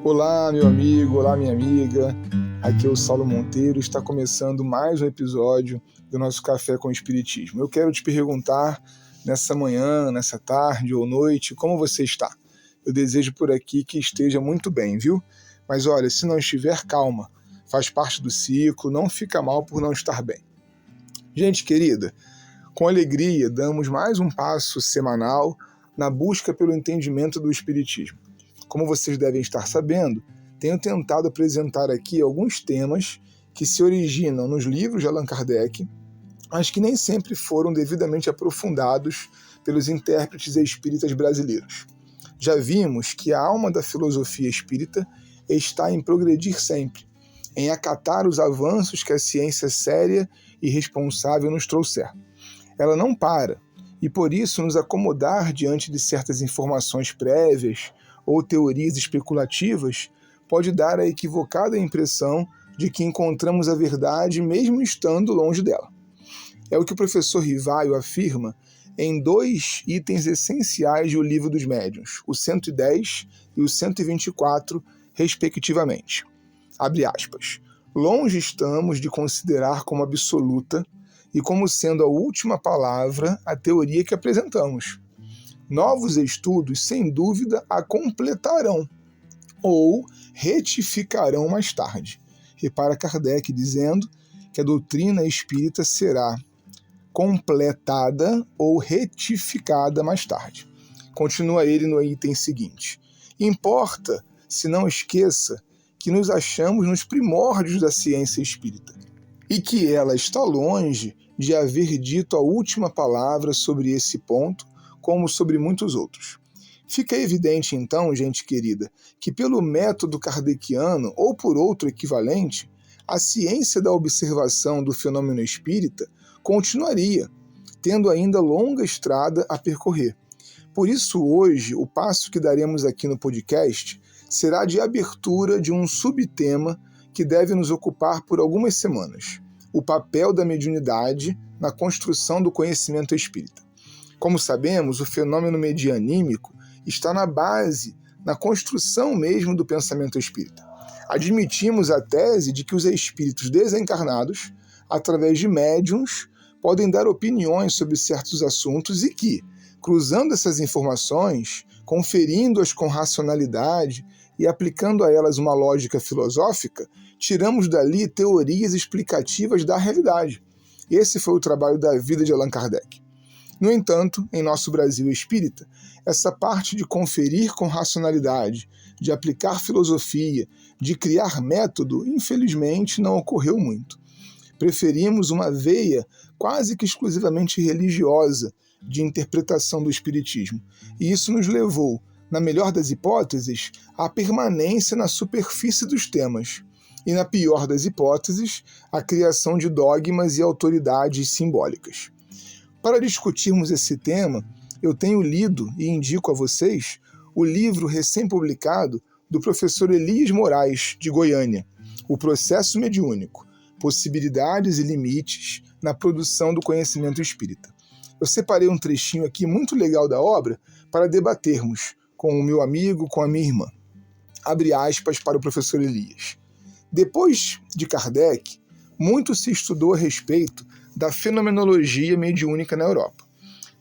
Olá, meu amigo, olá, minha amiga. Aqui é o Saulo Monteiro. Está começando mais um episódio do nosso Café com o Espiritismo. Eu quero te perguntar nessa manhã, nessa tarde ou noite, como você está? Eu desejo por aqui que esteja muito bem, viu? Mas olha, se não estiver, calma. Faz parte do ciclo, não fica mal por não estar bem. Gente querida, com alegria damos mais um passo semanal na busca pelo entendimento do Espiritismo. Como vocês devem estar sabendo, tenho tentado apresentar aqui alguns temas que se originam nos livros de Allan Kardec, mas que nem sempre foram devidamente aprofundados pelos intérpretes espíritas brasileiros. Já vimos que a alma da filosofia espírita está em progredir sempre, em acatar os avanços que a ciência séria e responsável nos trouxer. Ela não para, e por isso nos acomodar diante de certas informações prévias ou teorias especulativas pode dar a equivocada impressão de que encontramos a verdade mesmo estando longe dela. É o que o professor Rivaio afirma em dois itens essenciais do Livro dos Médiuns, o 110 e o 124, respectivamente. Abre aspas. Longe estamos de considerar como absoluta e como sendo a última palavra a teoria que apresentamos. Novos estudos, sem dúvida, a completarão ou retificarão mais tarde. Repara Kardec dizendo que a doutrina espírita será completada ou retificada mais tarde. Continua ele no item seguinte. Importa, se não esqueça, que nos achamos nos primórdios da ciência espírita e que ela está longe de haver dito a última palavra sobre esse ponto, como sobre muitos outros. Fica evidente, então, gente querida, que pelo método kardeciano ou por outro equivalente, a ciência da observação do fenômeno espírita continuaria, tendo ainda longa estrada a percorrer. Por isso, hoje, o passo que daremos aqui no podcast será de abertura de um subtema que deve nos ocupar por algumas semanas: o papel da mediunidade na construção do conhecimento espírita. Como sabemos, o fenômeno medianímico está na base, na construção mesmo do pensamento espírita. Admitimos a tese de que os espíritos desencarnados, através de médiuns, podem dar opiniões sobre certos assuntos e que, cruzando essas informações, conferindo-as com racionalidade e aplicando a elas uma lógica filosófica, tiramos dali teorias explicativas da realidade. Esse foi o trabalho da vida de Allan Kardec. No entanto, em nosso Brasil espírita, essa parte de conferir com racionalidade, de aplicar filosofia, de criar método, infelizmente não ocorreu muito. Preferimos uma veia quase que exclusivamente religiosa de interpretação do espiritismo, e isso nos levou, na melhor das hipóteses, à permanência na superfície dos temas, e na pior das hipóteses, à criação de dogmas e autoridades simbólicas. Para discutirmos esse tema, eu tenho lido e indico a vocês o livro recém-publicado do professor Elias Moraes, de Goiânia, O Processo Mediúnico, Possibilidades e Limites na Produção do Conhecimento Espírita. Eu separei um trechinho aqui muito legal da obra para debatermos com o meu amigo, com a minha irmã. Abre aspas para o professor Elias. Depois de Kardec, muito se estudou a respeito da fenomenologia mediúnica na Europa.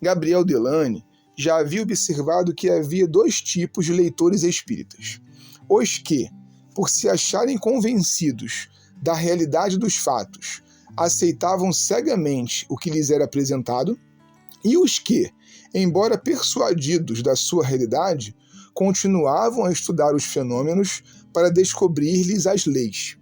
Gabriel Delany já havia observado que havia dois tipos de leitores espíritas: os que, por se acharem convencidos da realidade dos fatos, aceitavam cegamente o que lhes era apresentado, e os que, embora persuadidos da sua realidade, continuavam a estudar os fenômenos para descobrir-lhes as leis.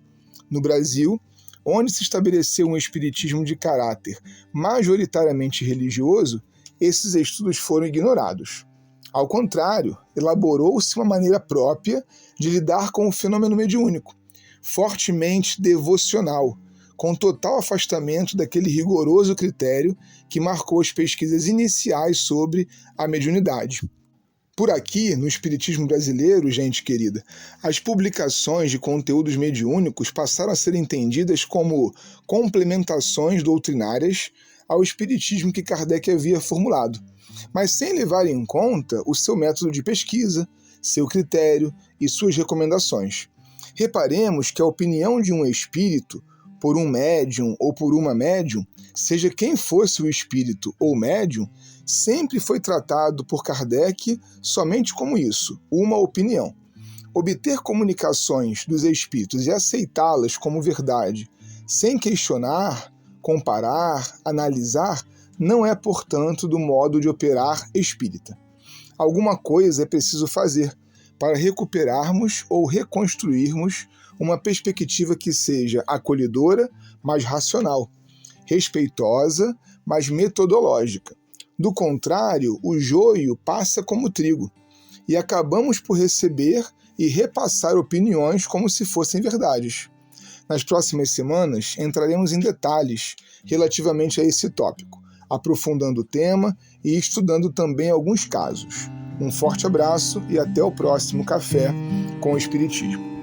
No Brasil, onde se estabeleceu um espiritismo de caráter majoritariamente religioso, esses estudos foram ignorados. Ao contrário, elaborou-se uma maneira própria de lidar com o fenômeno mediúnico, fortemente devocional, com total afastamento daquele rigoroso critério que marcou as pesquisas iniciais sobre a mediunidade. Por aqui, no espiritismo brasileiro, gente querida, as publicações de conteúdos mediúnicos passaram a ser entendidas como complementações doutrinárias ao espiritismo que Kardec havia formulado, mas sem levar em conta o seu método de pesquisa, seu critério e suas recomendações. Reparemos que a opinião de um espírito, por um médium ou por uma médium, seja quem fosse o espírito ou médium, sempre foi tratado por Kardec somente como isso, uma opinião. Obter comunicações dos espíritos e aceitá-las como verdade, sem questionar, comparar, analisar, não é, portanto, do modo de operar espírita. Alguma coisa é preciso fazer para recuperarmos ou reconstruirmos uma perspectiva que seja acolhedora, mas racional, respeitosa, mas metodológica. Do contrário, o joio passa como trigo, e acabamos por receber e repassar opiniões como se fossem verdades. Nas próximas semanas, entraremos em detalhes relativamente a esse tópico, aprofundando o tema e estudando também alguns casos. Um forte abraço e até o próximo Café com o Espiritismo.